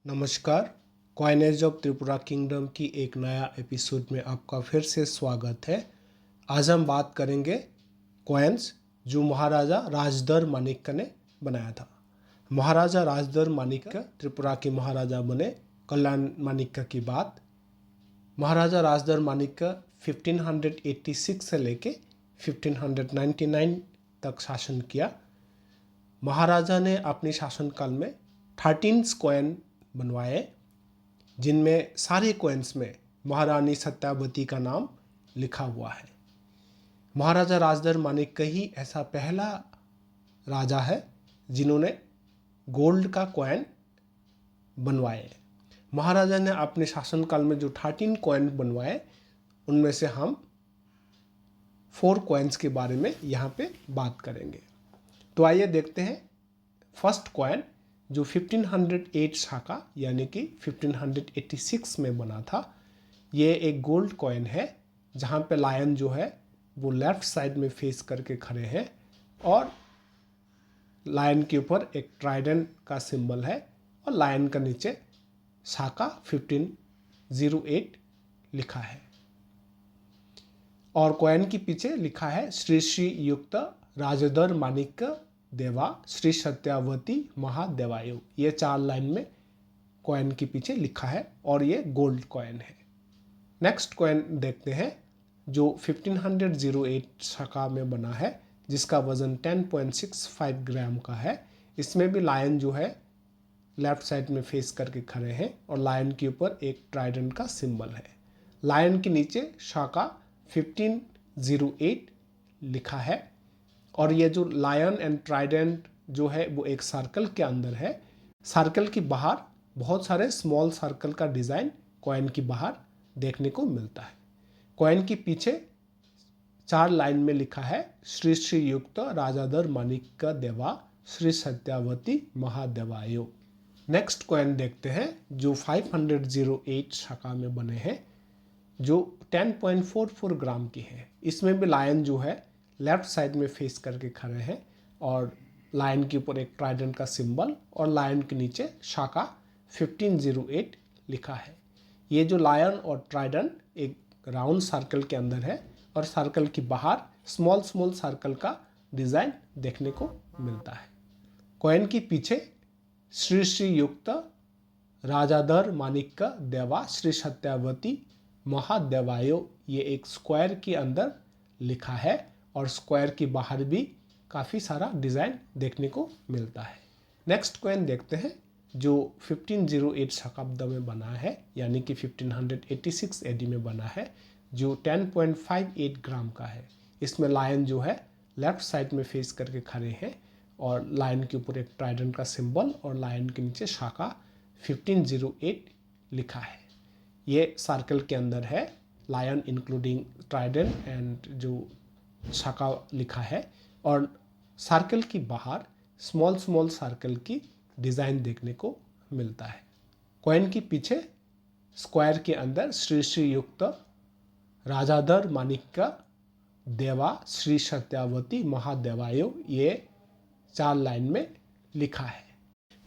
नमस्कार। Coinage of Tripura kingdom की एक नया एपिसोड में आपका फिर से स्वागत है। आज हम बात करेंगे कॉइन्स जो महाराजा राजदर माणिक्य ने बनाया था। महाराजा राजदर माणिक्य त्रिपुरा के महाराजा बने कल्याण माणिक्य की बात। महाराजा राजदर माणिक्य 1586 से लेके 1599 तक शासन किया। महाराजा ने अपने शासनकाल में 13 कॉइन बनवाए, जिनमें सारे कॉइन्स में महारानी सत्यावती का नाम लिखा हुआ है। महाराजा राजदर माणिक्य ही ऐसा पहला राजा है जिन्होंने गोल्ड का कॉइन बनवाए। महाराजा ने अपने शासनकाल में जो 13 कॉइन बनवाए, उनमें से हम 4 कॉइन्स के बारे में यहाँ पे बात करेंगे। तो आइए देखते हैं। फर्स्ट कॉइन जो 1508 शाखा यानी कि 1586 में बना था, ये एक गोल्ड कॉइन है जहाँ पे लायन जो है वो लेफ्ट साइड में फेस करके खड़े हैं और लायन के ऊपर एक ट्राइडेंट का सिंबल है और लायन का नीचे शाखा 1508 लिखा है। और कॉइन के पीछे लिखा है श्री श्री युक्त राजदर माणिक्य देवा श्री सत्यावती महादेवायु। ये 4 लाइन में कॉइन के पीछे लिखा है और ये गोल्ड कॉइन है। नेक्स्ट कॉइन देखते हैं जो 1508 शाखा में बना है, जिसका वजन 10.65 ग्राम का है। इसमें भी लायन जो है लेफ्ट साइड में फेस करके खड़े हैं और लायन के ऊपर एक ट्राइडेंट का सिंबल है। लायन के नीचे शाखा 1508 लिखा है और ये जो लायन एंड ट्राइडेंट जो है वो एक सर्कल के अंदर है। सर्कल के बाहर बहुत सारे स्मॉल सर्कल का डिज़ाइन कॉइन के बाहर देखने को मिलता है। कॉइन के पीछे 4 लाइन में लिखा है श्री श्री युक्त राजाधर माणिक्य देवा श्री सत्यावती महादेवायु। नेक्स्ट कॉइन देखते हैं जो 508 शाखा में बने हैं, जो 10.44 ग्राम की है। इसमें भी लायन जो है लेफ्ट साइड में फेस करके खड़े हैं और लायन के ऊपर एक ट्राइडेंट का सिंबल और लायन के नीचे शाखा 1508 लिखा है। ये जो लायन और ट्राइडेंट एक राउंड सर्कल के अंदर है और सर्कल के बाहर स्मॉल स्मॉल सर्कल का डिज़ाइन देखने को मिलता है। कॉइन के पीछे श्री श्री युक्त राजाधर माणिक्य देवा श्री सत्यावती महादेवायु ये एक स्क्वायर के अंदर लिखा है और स्क्वायर के बाहर भी काफ़ी सारा डिज़ाइन देखने को मिलता है। नेक्स्ट कॉइन देखते हैं जो 1508 शताब्दी में बना है यानी कि 1586 एडी में बना है, जो 10.58 ग्राम का है। इसमें लायन जो है लेफ्ट साइड में फेस करके खड़े हैं और लायन के ऊपर एक ट्राइडेंट का सिंबल और लायन के नीचे शाखा 1508 लिखा है। ये सर्कल के अंदर है, लायन इंक्लूडिंग ट्राइडेंट एंड जो शाखा लिखा है और सर्कल की बाहर स्मॉल स्मॉल सर्कल की डिज़ाइन देखने को मिलता है। कॉइन के पीछे स्क्वायर के अंदर श्री श्री युक्त राजाधर माणिक्य देवा श्री सत्यावती महादेवायु ये 4 लाइन में लिखा है।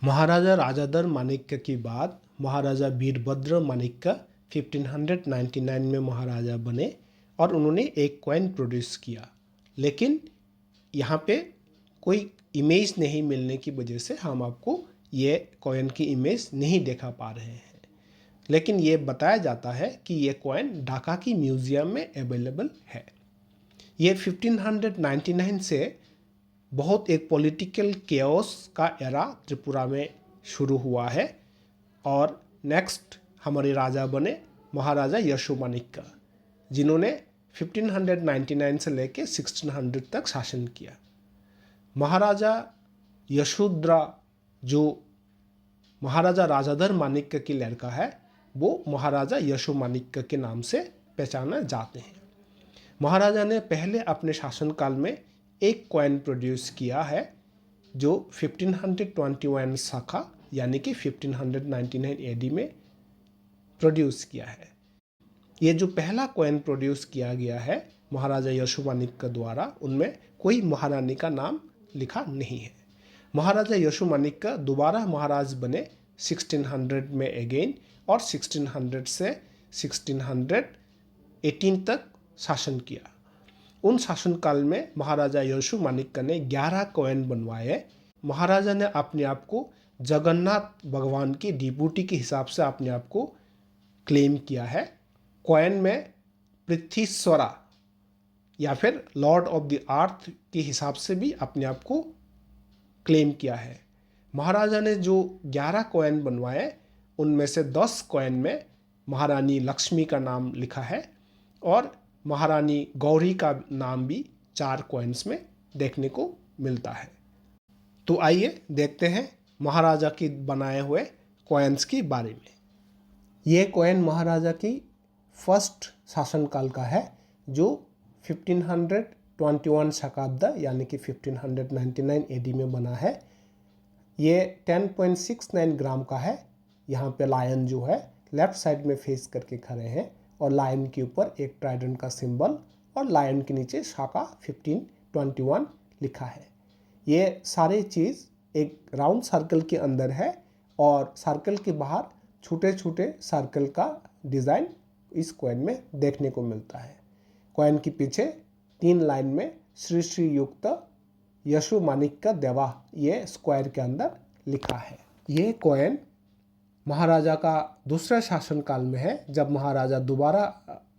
महाराजा राजाधर माणिक्य की बाद महाराजा वीरभद्र माणिक्य 1599 में महाराजा बने और उन्होंने एक कॉइन प्रोड्यूस किया, लेकिन यहाँ पे कोई इमेज नहीं मिलने की वजह से हम आपको ये कॉइन की इमेज नहीं दिखा पा रहे हैं। लेकिन ये बताया जाता है कि ये कॉइन ढाका की म्यूज़ियम में अवेलेबल है। ये 1599 से बहुत एक पॉलिटिकल केओस का एरा त्रिपुरा में शुरू हुआ है और नेक्स्ट हमारे राजा बने महाराजा यशोमाणिक्य, जिन्होंने 1599 से लेके 1600 तक शासन किया। महाराजा यशोधरा जो महाराजा राजाधर माणिक्य की लड़का है, वो महाराजा यशोमाणिक्य के नाम से पहचाने जाते हैं। महाराजा ने पहले अपने शासनकाल में एक कॉइन प्रोड्यूस किया है जो 1521 शाखा यानी कि 1599 एडी में प्रोड्यूस किया है। ये जो पहला कॉइन प्रोड्यूस किया गया है महाराजा यशोमाणिक्य द्वारा, उनमें कोई महारानी का नाम लिखा नहीं है। महाराजा यशोमाणिक्य दोबारा महाराज बने 1600 में अगेन, और 1600 से 1618 तक शासन किया। उन शासनकाल में महाराजा यशु माणिक्य ने 11 कॉइन बनवाए। महाराजा ने अपने आप को जगन्नाथ भगवान की डिप्यूटी के हिसाब से अपने आप को क्लेम किया है। कॉइन में पृथ्वीश्वरा या फिर लॉर्ड ऑफ द अर्थ के हिसाब से भी अपने आप को क्लेम किया है। महाराजा ने जो 11 कॉइन बनवाए उनमें से 10 कॉइन में महारानी लक्ष्मी का नाम लिखा है और महारानी गौरी का नाम भी 4 कॉइन्स में देखने को मिलता है। तो आइए देखते हैं महाराजा के बनाए हुए कॉइन्स के बारे में। ये कॉइन महाराजा की फर्स्ट शासनकाल का है जो 1521 शकाब्द यानी कि 1599 एडी में बना है। ये 10.69 ग्राम का है। यहाँ पे लायन जो है लेफ्ट साइड में फेस करके खड़े हैं और लायन के ऊपर एक ट्राइडेंट का सिंबल और लायन के नीचे शाखा 1521 लिखा है। ये सारे चीज़ एक राउंड सर्कल के अंदर है और सर्कल के बाहर छोटे छोटे सर्कल का डिज़ाइन इस कॉइन में देखने को मिलता है। कॉइन के पीछे 3 लाइन में श्री श्री युक्त यशु माणिक्य देवा ये स्क्वायर के अंदर लिखा है। ये कॉइन महाराजा का दूसरा शासनकाल में है जब महाराजा दोबारा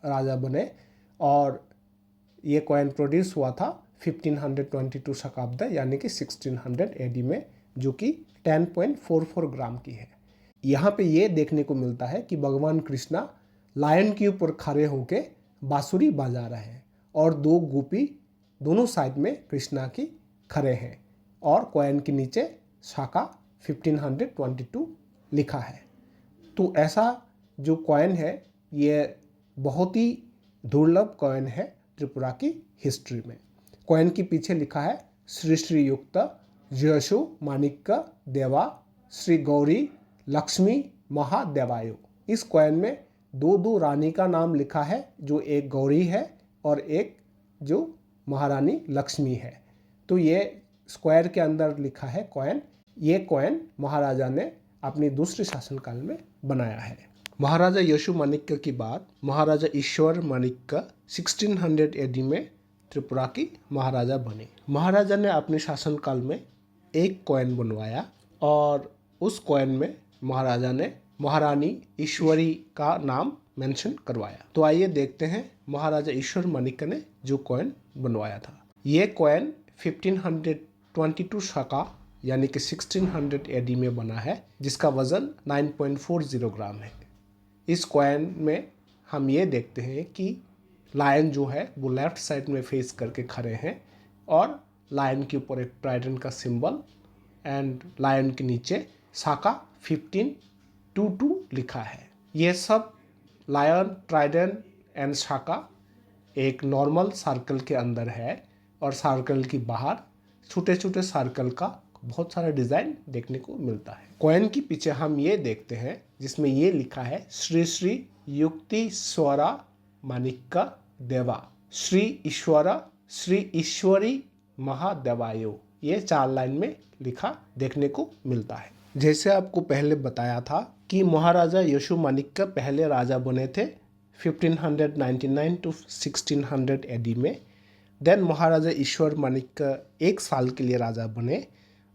राजा बने और ये कॉइन प्रोड्यूस हुआ था 1522 शकाब्द यानी कि 1600 एडी में, जो कि 10.44 ग्राम की है। यहाँ पे ये देखने को मिलता है कि भगवान कृष्णा लायन के ऊपर खड़े होके बांसुरी बजा रहे हैं और 2 गोपी दोनों साइड में कृष्णा की खड़े हैं और कॉइन के नीचे शाखा 1522 लिखा है। तो ऐसा जो कॉइन है ये बहुत ही दुर्लभ कॉइन है त्रिपुरा की हिस्ट्री में। कॉइन के पीछे लिखा है श्री श्री युक्त यशु माणिक्य देवा श्री गौरी लक्ष्मी महादेवायु। इस कॉइन में 2 रानी का नाम लिखा है, जो एक गौरी है और एक जो महारानी लक्ष्मी है। तो ये स्क्वायर के अंदर लिखा है कॉइन। ये कॉइन महाराजा ने अपनी दूसरे शासनकाल में बनाया है। महाराजा यशु माणिक्य के बाद महाराजा ईश्वर माणिक्य 1600 एडी में त्रिपुरा की महाराजा बने। महाराजा ने अपने शासनकाल में एक कॉइन बनवाया और उस कॉइन में महाराजा ने महारानी ईश्वरी का नाम मेंशन करवाया। तो आइए देखते हैं महाराजा ईश्वर माणिक्य ने जो कॉइन बनवाया था। ये कॉइन 1522 शाखा यानी कि 1600 एडी में बना है, जिसका वजन 9.40 ग्राम है। इस कॉइन में हम ये देखते हैं कि लायन जो है वो लेफ्ट साइड में फेस करके खड़े हैं और लायन के ऊपर एक ट्राइडेंट का सिंबल एंड लायन के नीचे शाखा 1522 लिखा है। ये सब लायन, ट्राइडेंट एंड शाखा एक नॉर्मल सर्कल के अंदर है और सर्कल के बाहर छोटे छोटे सर्कल का बहुत सारा डिज़ाइन देखने को मिलता है। कॉइन के पीछे हम ये देखते हैं जिसमें ये लिखा है श्री श्री युक्तिश्वरा माणिक्य देवा श्री ईश्वरा श्री ईश्वरी महादेवायु। ये 4 लाइन में लिखा देखने को मिलता है। जैसे आपको पहले बताया था कि महाराजा यशु माणिक्य पहले राजा बने थे 1599 टू 1600 एडी में। देन महाराजा ईश्वर माणिक्य 1 साल के लिए राजा बने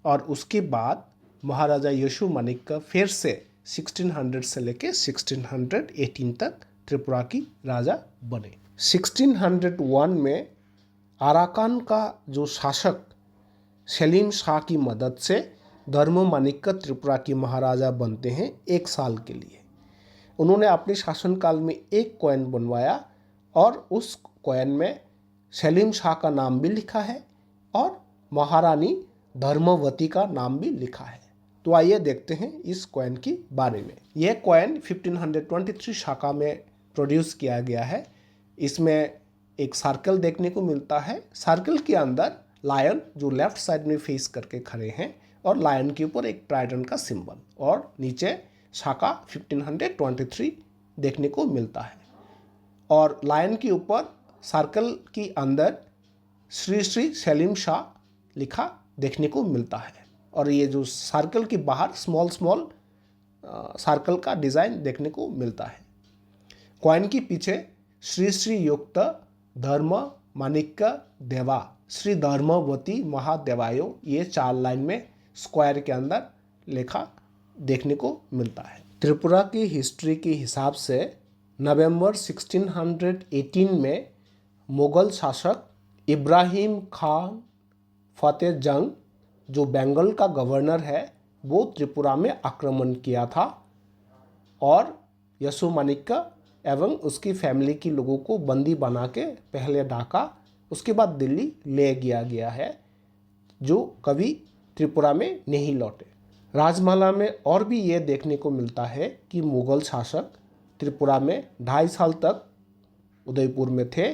और उसके बाद महाराजा यशु माणिक्य फिर से 1600 से लेके 1618 तक त्रिपुरा की राजा बने। 1601 में अराकान का जो शासक सलीम शाह की मदद से धर्म माणिक्य त्रिपुरा की महाराजा बनते हैं 1 साल के लिए। उन्होंने अपने शासनकाल में एक कॉइन बनवाया और उस कॉइन में सलीम शाह का नाम भी लिखा है और महारानी धर्मवती का नाम भी लिखा है। तो आइए देखते हैं इस कॉइन के बारे में। यह कॉइन 1523 शाखा में प्रोड्यूस किया गया है। इसमें एक सर्कल देखने को मिलता है। सर्कल के अंदर लायन जो लेफ्ट साइड में फेस करके खड़े हैं और लायन के ऊपर एक ट्राइडेंट का सिंबल और नीचे शाखा 1523 देखने को मिलता है और लायन के ऊपर सर्कल के अंदर श्री श्री सलीम शाह लिखा देखने को मिलता है। और ये जो सर्कल के बाहर स्मॉल सर्कल का डिज़ाइन देखने को मिलता है। कॉइन के पीछे श्री श्री युक्त धर्म माणिक्य देवा श्री धर्मवती महादेवायो ये 4 लाइन में स्क्वायर के अंदर लिखा देखने को मिलता है। त्रिपुरा की हिस्ट्री के हिसाब से नवंबर 1618 में मुग़ल शासक इब्राहिम खान फतेह जंग जो बंगाल का गवर्नर है वो त्रिपुरा में आक्रमण किया था और यशोमाणिक्य एवं उसकी फैमिली के लोगों को बंदी बना के पहले ढाका उसके बाद दिल्ली ले गया है, जो कभी त्रिपुरा में नहीं लौटे। राजमाला में और भी ये देखने को मिलता है कि मुग़ल शासक त्रिपुरा में 2.5 साल तक उदयपुर में थे,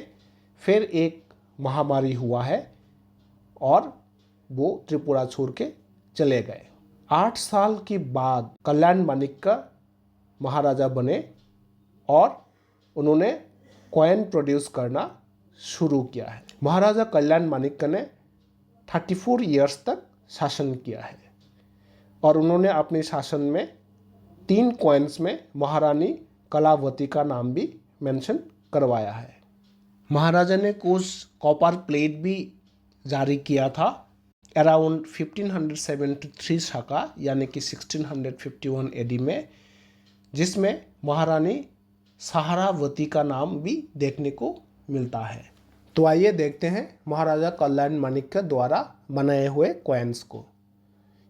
फिर एक महामारी हुआ है और वो त्रिपुरा छोड़ के चले गए। 8 साल के बाद कल्याण माणिक्य महाराजा बने और उन्होंने कॉइन प्रोड्यूस करना शुरू किया है। महाराजा कल्याण माणिक्य ने 34 ईयर्स तक शासन किया है और उन्होंने अपने शासन में 3 कॉइन्स में महारानी कलावती का नाम भी मेंशन करवाया है। महाराजा ने कुछ कॉपर प्लेट भी जारी किया था अराउंड 1573 शाका यानी कि 1651 एडी में, जिसमें महारानी सहारावती का नाम भी देखने को मिलता है। तो आइए देखते हैं महाराजा कल्याण माणिक्य द्वारा बनाए हुए कॉइन्स को।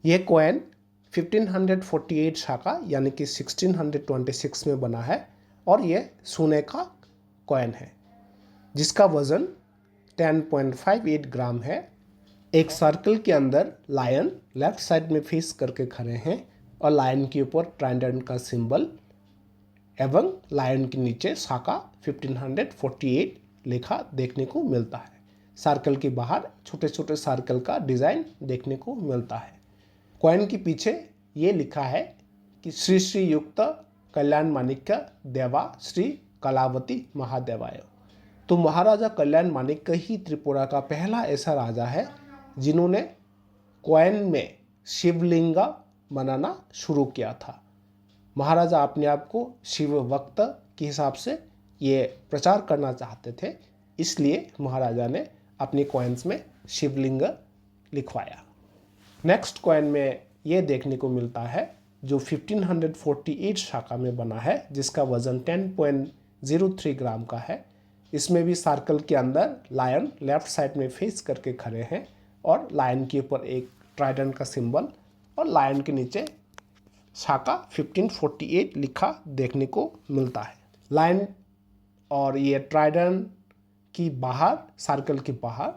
ये कॉइन 1548 शाका यानी कि 1626 में बना है और ये सोने का कॉइन है जिसका वज़न 10.58 ग्राम है। एक सर्कल के अंदर लायन लेफ्ट साइड में फेस करके खड़े हैं और लायन के ऊपर ट्राइडेंट का सिंबल एवं लायन के नीचे शाका 1548 लिखा देखने को मिलता है। सर्कल के बाहर छोटे छोटे सर्कल का डिज़ाइन देखने को मिलता है। कॉइन के पीछे ये लिखा है कि श्री श्री युक्त कल्याण माणिक्य देवा श्री कलावती महादेवाय। तो महाराजा कल्याण माणिक्य ही त्रिपुरा का पहला ऐसा राजा है जिन्होंने कॉइन में शिवलिंग बनाना शुरू किया था। महाराजा अपने आप को शिव भक्त के हिसाब से ये प्रचार करना चाहते थे, इसलिए महाराजा ने अपने कॉइन्स में शिवलिंग लिखवाया। नेक्स्ट कॉइन में ये देखने को मिलता है जो 1548 शाका में बना है जिसका वज़न 10.03 ग्राम का है। इसमें भी सर्कल के अंदर लायन लेफ्ट साइड में फेस करके खड़े हैं और लायन के ऊपर एक ट्राइडेंट का सिंबल और लायन के नीचे शाका 1548 लिखा देखने को मिलता है। लायन और ये ट्राइडेंट की बाहर सर्कल के बाहर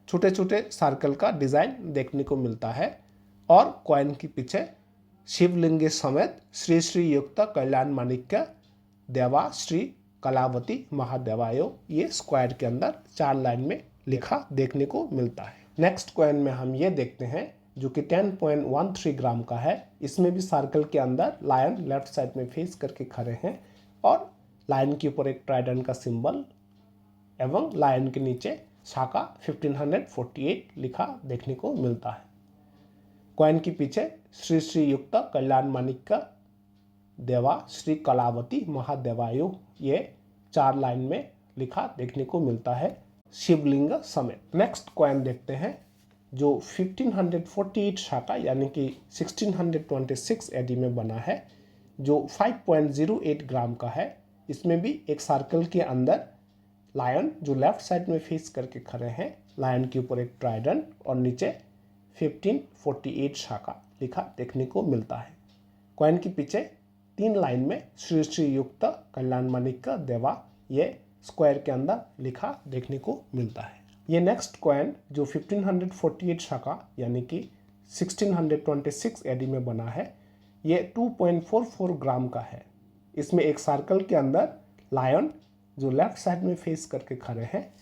छोटे छोटे सर्कल का डिज़ाइन देखने को मिलता है और कॉइन के पीछे शिवलिंग समेत श्री श्री युक्त कल्याण माणिक्य देवा श्री कलावती महादेवायो ये स्क्वायर के अंदर 4 लाइन में लिखा देखने को मिलता है। नेक्स्ट कॉइन में हम ये देखते हैं जो कि 10.13 ग्राम का है। इसमें भी सर्कल के अंदर लायन लेफ्ट साइड में फेस करके खड़े हैं और लायन के ऊपर एक ट्राइडेंट का सिंबल एवं लायन के नीचे शाका 1548 लिखा देखने को मिलता है। कॉइन के पीछे श्री श्री युक्त कल्याण माणिक्य देवा श्री कलावती महादेवायो ये 4 लाइन में लिखा देखने को मिलता है शिवलिंग समेत। नेक्स्ट कॉइन देखते हैं जो 1548 शाका यानी कि 1626 एडी में बना है जो 5.08 ग्राम का है। इसमें भी एक सर्कल के अंदर लायन जो लेफ्ट साइड में फेस करके खड़े हैं, लायन के ऊपर एक ट्राइडेंट और नीचे 1548 शाका लिखा देखने को मिलता है। कॉइन के पीछे 3 लाइन में श्री श्री युक्त कल्याण माणिक्य देवा ये स्क्वायर के अंदर लिखा देखने को मिलता है। ये नेक्स्ट कॉइन जो 1548 शाका यानी कि 1626 एडी में बना है ये 2.44 ग्राम का है। इसमें एक सर्कल के अंदर लायन जो लेफ्ट साइड में फेस करके खड़े हैं,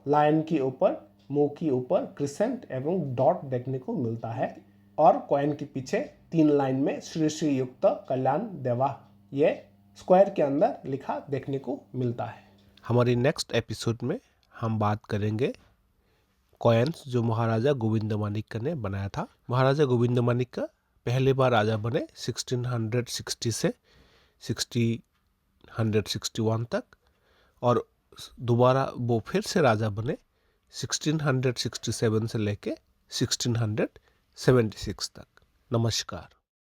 लायन के ऊपर मुंह के ऊपर क्रिसेंट एवं डॉट देखने को मिलता है और कॉइन के पीछे 3 लाइन में श्री श्री युक्त कल्याण देवा ये स्क्वायर के अंदर लिखा देखने को मिलता है। हमारी नेक्स्ट एपिसोड में हम बात करेंगे कॉइन्स जो महाराजा गोविंद माणिक्य ने बनाया था। महाराजा गोविंद माणिक्य पहली बार राजा बने 1660 से 1661 तक, और दोबारा वो फिर से राजा बने 1667 से लेके 1676 तक। नमस्कार।